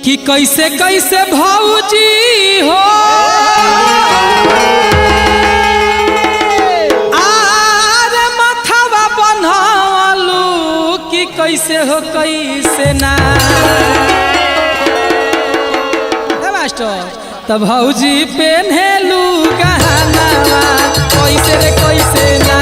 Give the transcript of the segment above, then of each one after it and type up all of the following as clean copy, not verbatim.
कि कैसे कैसे भौजी हो आर माथावा बनलू कि कैसे हो कैसे ना मास्टर तब भौजी पेन्हेलू गहनावा कैसे रे कैसे ना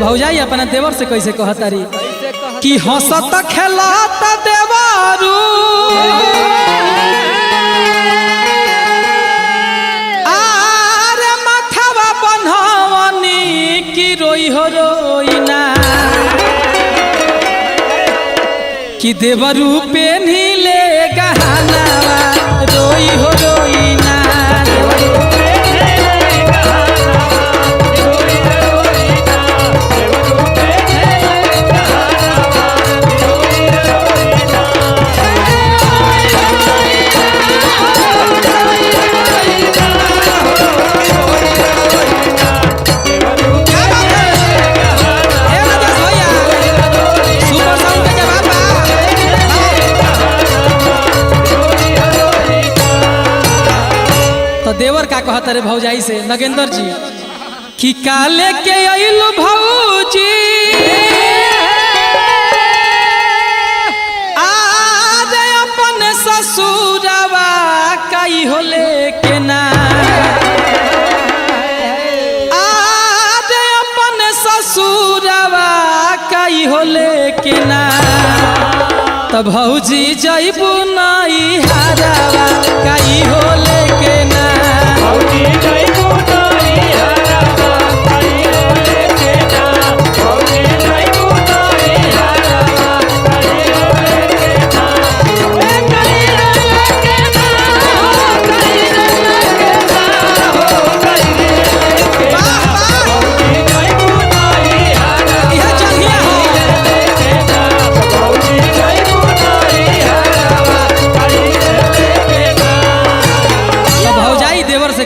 भौजाई अपना देवर से कैसे कहतारी कि हंसत खेलत देवरू आरे माथावा बनवनी कि रोई हो रोइना कि देवरू पेन्हिले गहनावा रोई हो रोइना देवर का कहता रे भौजाई से नगेंद्र जी कि काले के आइलू भौजी आज अपन ससुरवा कई होले के ना आज अपन ससुरवा कई होले के ना तब भौजी जइबू नई हारावा कई होले के ना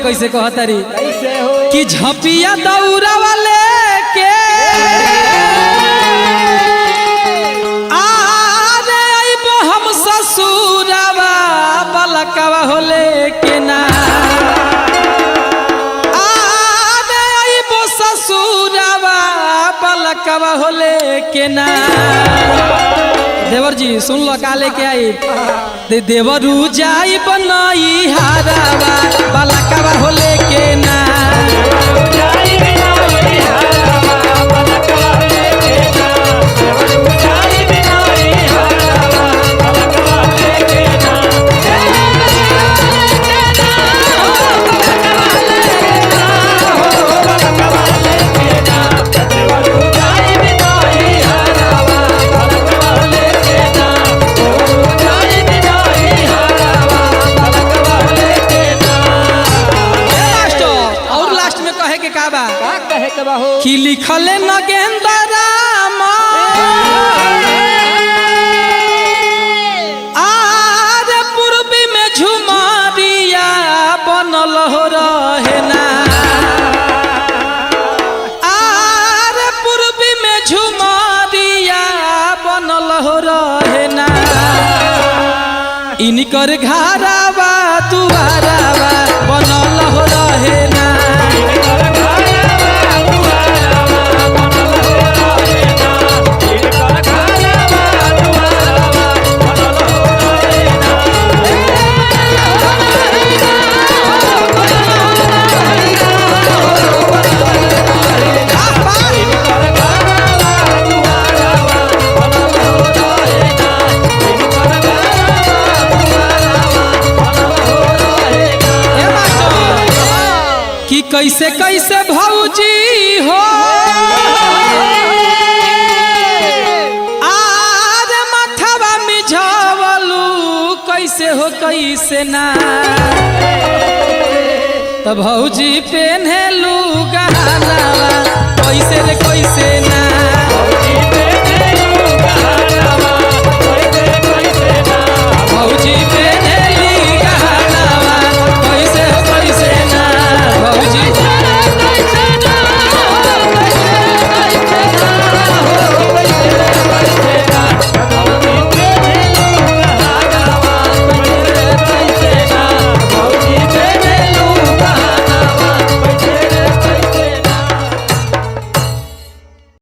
कैसे कहतारी कि झपिया दौरा वाले के आरे आइबो हम ससुरवा बलकवा होले के ना आरे आइबो ससुरवा बलकवा होले के ना देवर जी सुन लो काले के आई देवरू जाई बनई हारावा बलकवा होले के ना कि लिखले नगेंद्र राम आर पूर्वी में झुमारिया बनल हो रहे ना आर पूर्वी में झुमारिया बनल हो रहे ना इनकर घरावा दुआरावा बनल हो रहे ना हो कैसे ना तो भौजी पेन्हेलू गहनावा कैसे रे कैसे ना